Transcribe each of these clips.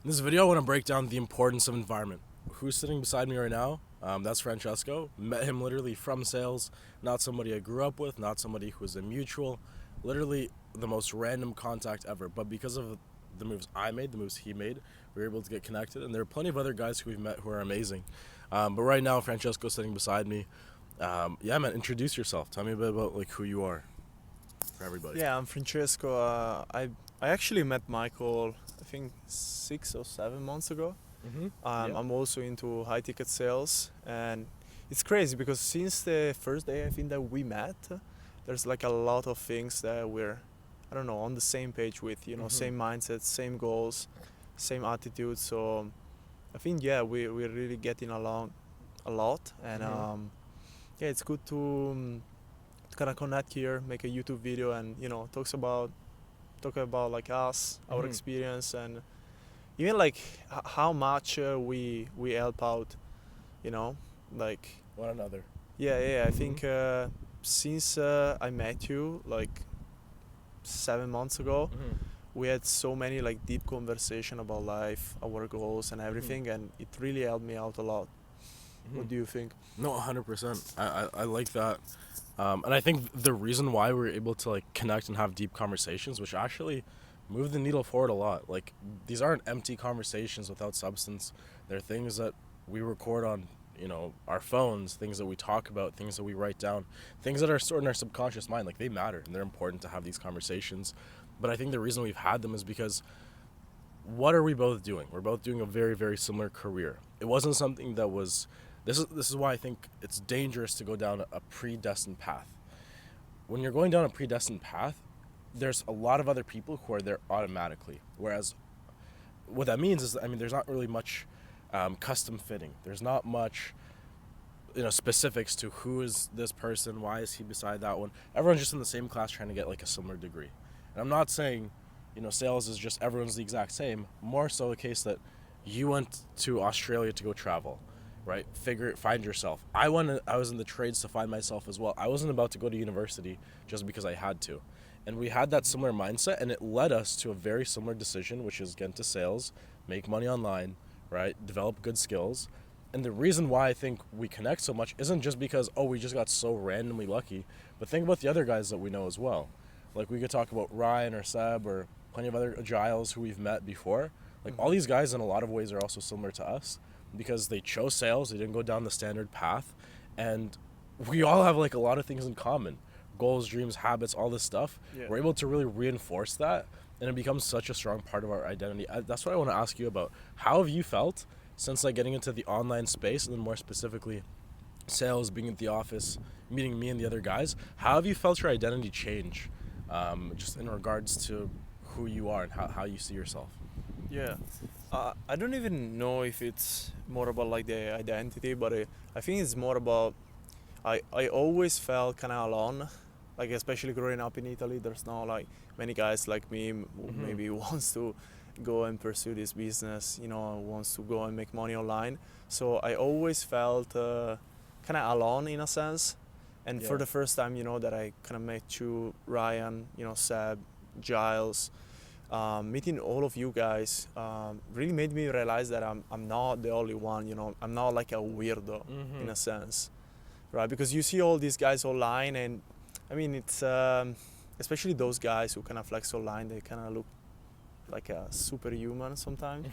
In this video, I want to break down the importance of environment. Who's sitting beside me right now? That's Francesco. Met him literally from sales, not somebody I grew up with, not somebody who was a mutual, literally the most random contact ever. But because of the moves I made, the moves he made, we were able to get connected. And there are plenty of other guys who we've met who are amazing. But right now, Francesco's sitting beside me. Yeah, man, introduce yourself. Tell me a bit about like who you are for everybody. Yeah, I'm Francesco. I actually met Michael, I think 6 or 7 months ago. Mm-hmm. I'm also into high ticket sales, and it's crazy because since the first day I think that we met, there's like a lot of things that we're, I don't know, on the same page with, same mindset, same goals, same attitude. So I think, yeah, we're really getting along a lot, and yeah, it's good to kind of connect here, make a YouTube video, and talk about like us, our experience, and even like how much we help out, like One another. yeah. I think since I met you like 7 months ago, we had so many like deep conversation about life, our goals, and everything, and it really helped me out a lot. What do you think? No, 100%. I like that. And I think the reason why we're able to like connect and have deep conversations, which actually move the needle forward a lot. Like these aren't empty conversations without substance. They're things that we record on, our phones, things that we talk about, things that we write down, things that are stored in our subconscious mind. Like they matter and they're important to have these conversations. But I think the reason we've had them is because what are we both doing? We're both doing a very, very similar career. It wasn't something that was. This is why I think it's dangerous to go down a predestined path. When you're going down a predestined path, there's a lot of other people who are there automatically. Whereas what that means is, there's not really much custom fitting. There's not much, specifics to who is this person, why is he beside that one. Everyone's just in the same class trying to get like a similar degree. And I'm not saying, sales is just everyone's the exact same. More so the case that you went to Australia to go travel. Right? Find yourself. I was in the trades to find myself as well. I wasn't about to go to university just because I had to. And we had that similar mindset, and it led us to a very similar decision, which is get into sales, make money online, right? Develop good skills. And the reason why I think we connect so much isn't just because, we just got so randomly lucky, but think about the other guys that we know as well. Like we could talk about Ryan or Seb or plenty of other Giles who we've met before. Like all these guys in a lot of ways are also similar to us, because they chose sales, they didn't go down the standard path, and we all have like a lot of things in common. Goals, dreams, habits, all this stuff. Yeah. We're able to really reinforce that, and it becomes such a strong part of our identity. That's what I want to ask you about. How have you felt since like getting into the online space, and then more specifically sales, being at the office, meeting me and the other guys? How have you felt your identity change, just in regards to who you are and how you see yourself? Yeah, I don't even know if it's more about like the identity, but I think it's more about I always felt kind of alone, like especially growing up in Italy. There's not like many guys like me who maybe wants to go and pursue this business, wants to go and make money online. So I always felt kind of alone in a sense. And for the first time, that I kind of met you, Ryan, Seb, Giles. Meeting all of you guys really made me realize that I'm not the only one, I'm not like a weirdo in a sense, right? Because you see all these guys online, and it's especially those guys who kind of flex online, they kind of look like a superhuman sometimes,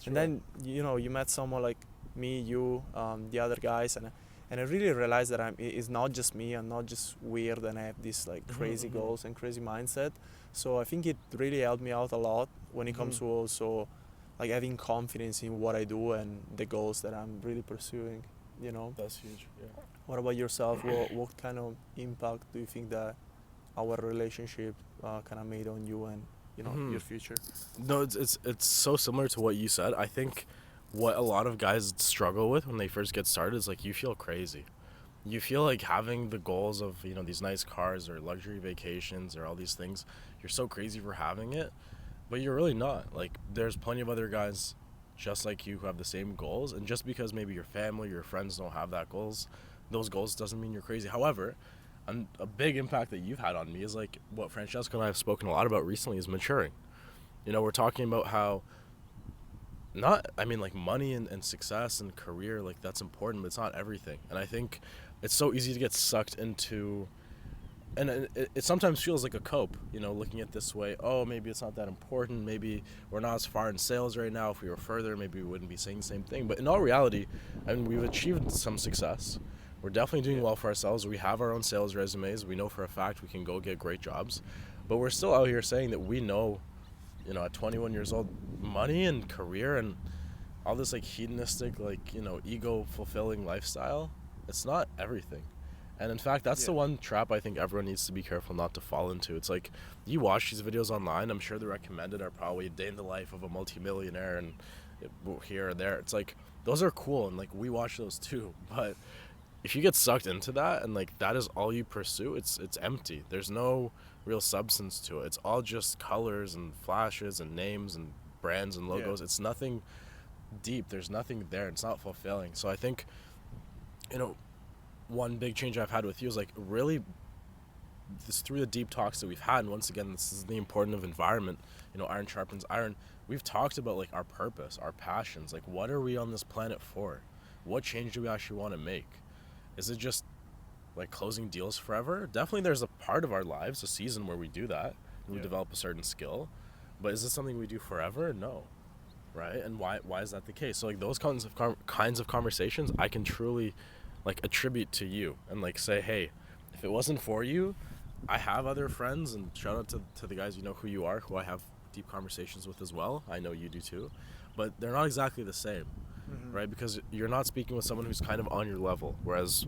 and then you met someone like me, you, the other guys, and I really realized that it's not just me. I'm not just weird and I have these like crazy goals and crazy mindset. So I think it really helped me out a lot when it comes to also like having confidence in what I do and the goals that I'm really pursuing. That's huge. Yeah. What about yourself? What kind of impact do you think that our relationship kind of made on you and your future? No, it's so similar to what you said. I think what a lot of guys struggle with when they first get started is like you feel crazy. You feel like having the goals of, these nice cars or luxury vacations or all these things, you're so crazy for having it, but you're really not. Like there's plenty of other guys just like you who have the same goals, and just because maybe your family, your friends don't have those goals doesn't mean you're crazy. However, a big impact that you've had on me is like what Francesco and I have spoken a lot about recently is maturing. We're talking about how not, I mean, like money and success and career, like that's important, but it's not everything. And I think it's so easy to get sucked into, and it sometimes feels like a cope, looking at this way. Oh, maybe it's not that important. Maybe we're not as far in sales right now. If we were further, maybe we wouldn't be saying the same thing. But in all reality, I mean, we've achieved some success. We're definitely doing well for ourselves. We have our own sales resumes. We know for a fact we can go get great jobs. But we're still out here saying that we know, at 21 years old, money and career and all this like hedonistic, like, ego fulfilling lifestyle, it's not everything. And in fact, that's the one trap I think everyone needs to be careful not to fall into. It's like, you watch these videos online, I'm sure the recommended are probably a day in the life of a multimillionaire and here or there. It's like, those are cool, and like we watch those too. But if you get sucked into that and like that is all you pursue, it's empty. There's no real substance to it. It's all just colors and flashes and names and brands and logos. It's nothing deep. There's nothing there. It's not fulfilling. So I think, one big change I've had with you is like really this through the deep talks that we've had. And once again, this is the importance of environment. Iron sharpens iron. We've talked about like our purpose, our passions. Like, what are we on this planet for? What change do we actually want to make? Is it just like closing deals forever? Definitely there's a part of our lives, a season where we do that and we develop a certain skill. But is this something we do forever? No. Right? And why is that the case? So like those kinds of conversations I can truly like attribute to you and like say, hey, if it wasn't for you, I have other friends, and shout out to the guys who you are, who I have deep conversations with as well. I know you do too, but they're not exactly the same, right? Because you're not speaking with someone who's kind of on your level, whereas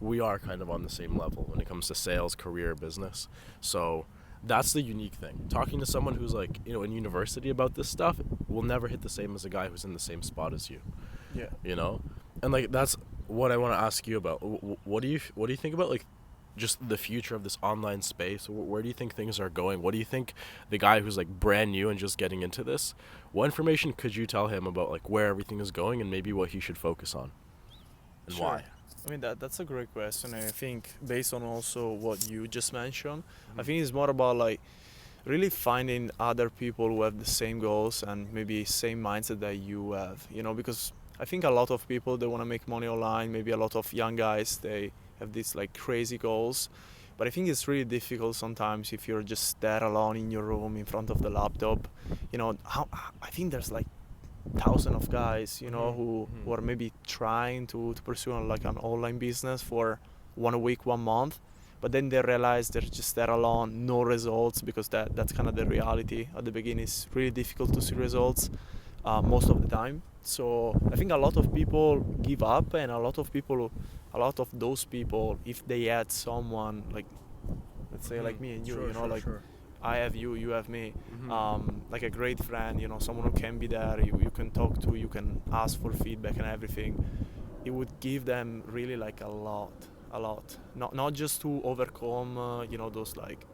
we are kind of on the same level when it comes to sales, career, business. So that's the unique thing. Talking to someone who's like, in university about this stuff will never hit the same as a guy who's in the same spot as you. Yeah. And like that's what I want to ask you about. What do you think about like just the future of this online space? Where do you think things are going? What do you think the guy who's like brand new and just getting into this, what information could you tell him about like where everything is going and maybe what he should focus on and why? I mean, that's a great question. I think based on also what you just mentioned, I think it's more about like really finding other people who have the same goals and maybe same mindset that you have, because I think a lot of people, they want to make money online. Maybe a lot of young guys, they have these like crazy goals, but I think it's really difficult sometimes if you're just there alone in your room in front of the laptop. I think there's like thousands of guys, who are maybe trying to pursue like an online business for 1 week, 1 month, but then they realize they're just there alone, no results, because that's kind of the reality. At the beginning, it's really difficult to see results most of the time. So I think a lot of people give up, and a lot of those people, if they had someone like, let's say like me and you, sure. I have you, you have me, like a great friend, someone who can be there, you can talk to, you can ask for feedback and everything. It would give them really like a lot, not just to overcome, those like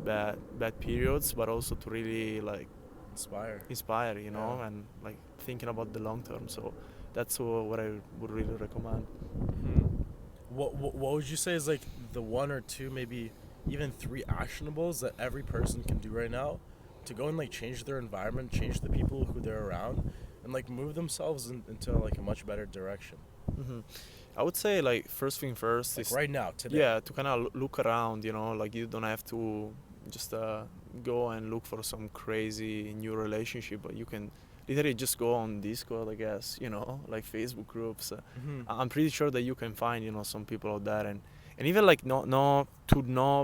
bad periods, but also to really like inspire, and like thinking about the long term. So that's what I would really recommend. What would you say is like the one or two, maybe even 3 actionables that every person can do right now to go and like change their environment, change the people who they're around, and like move themselves into like a much better direction? I would say like first thing first like is right now, today. Yeah, to kind of look around, like you don't have to just go and look for some crazy new relationship, but you can literally just go on Discord, I guess, like Facebook groups. I'm pretty sure that you can find, some people out there, and even like not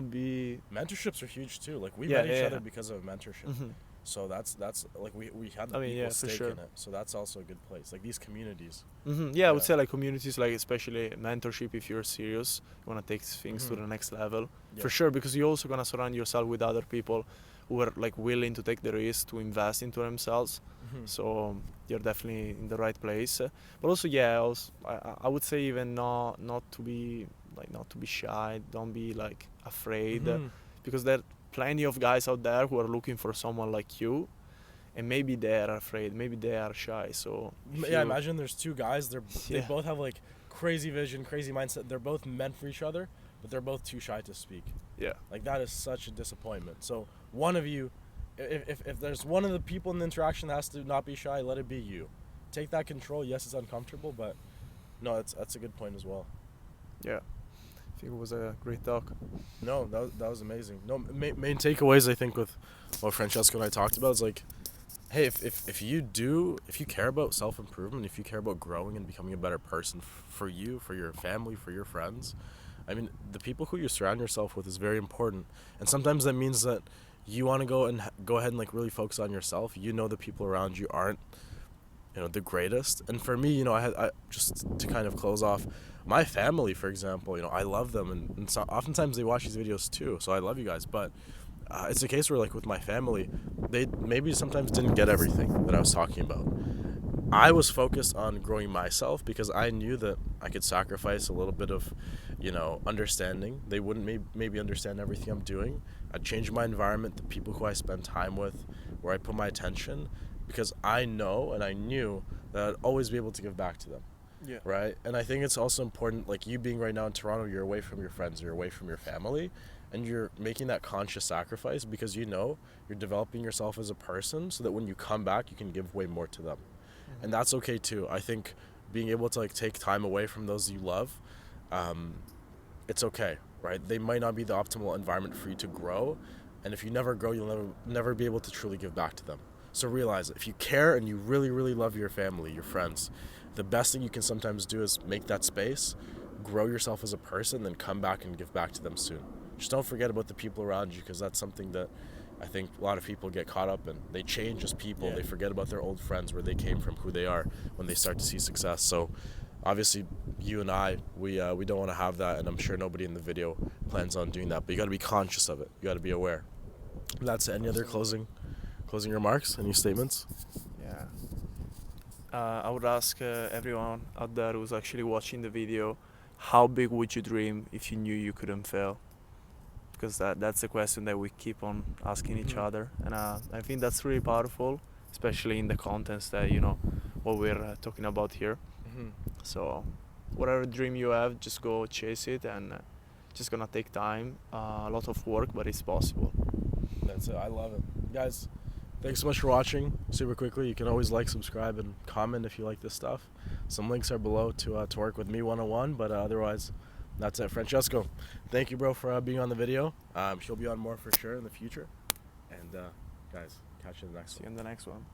be. Mentorships are huge too. Like we met each other because of mentorship. So that's like we had the equal stake in it. So that's also a good place. Like these communities. I would say like communities, like especially mentorship, if you're serious, you want to take things to the next level, for sure, because you're also gonna surround yourself with other people who are like willing to take the risk to invest into themselves. So you're definitely in the right place. But also, I would say even not to be shy. Don't be like afraid, because there are plenty of guys out there who are looking for someone like you, and maybe they are afraid, maybe they are shy. So imagine there's 2 guys. They both have like crazy vision, crazy mindset. They're both meant for each other, but they're both too shy to speak. Like that is such a disappointment. So one of you if there's one of the people in the interaction that has to not be shy, let it be you. Take that control. Yes, it's uncomfortable, but no, that's a good point as well. Yeah, I think it was a great talk. No, that was amazing. No, main takeaways I think with what Francesco and I talked about is like, hey, if you care about self improvement, if you care about growing and becoming a better person for you, for your family, for your friends, I mean, the people who you surround yourself with is very important. And sometimes that means that you want to go ahead and like really focus on yourself. You know the people around you aren't, the greatest. And for me, I just to kind of close off, my family, for example, I love them, and so oftentimes they watch these videos too. So I love you guys, but it's a case where like with my family, they maybe sometimes didn't get everything that I was talking about. I was focused on growing myself because I knew that I could sacrifice a little bit of, understanding. They wouldn't maybe understand everything I'm doing. I'd change my environment, the people who I spend time with, where I put my attention, because I know and I knew that I'd always be able to give back to them. Yeah. Right? And I think it's also important, like you being right now in Toronto, you're away from your friends, you're away from your family, and you're making that conscious sacrifice because you're developing yourself as a person so that when you come back, you can give way more to them. And that's okay too. I think being able to like take time away from those you love, it's okay, right? They might not be the optimal environment for you to grow, and if you never grow, you'll never be able to truly give back to them. So realize if you care and you really, really love your family, your friends, the best thing you can sometimes do is make that space, grow yourself as a person, then come back and give back to them soon. Just don't forget about the people around you, because that's something that I think a lot of people get caught up in. They change as people. Yeah. They forget about their old friends, where they came from, who they are when they start to see success. So obviously you and I, we don't want to have that, and I'm sure nobody in the video plans on doing that, but you got to be conscious of it. You got to be aware. That's it. Any other closing remarks? Any statements? Yeah. I would ask everyone out there who's actually watching the video, how big would you dream if you knew you couldn't fail? Because that's a question that we keep on asking each other, and I think that's really powerful, especially in the contents that what we're talking about here. So whatever dream you have, just go chase it, and just gonna take time, a lot of work, but it's possible. That's it. I love it. Guys, thanks so much for watching. Super quickly, you can always like, subscribe, and comment if you like this stuff. Some links are below to work with me one-on-one, but otherwise, that's it. Francesco, thank you, bro, for being on the video. She'll be on more for sure in the future. And guys, catch you in the next one. See you in the next one.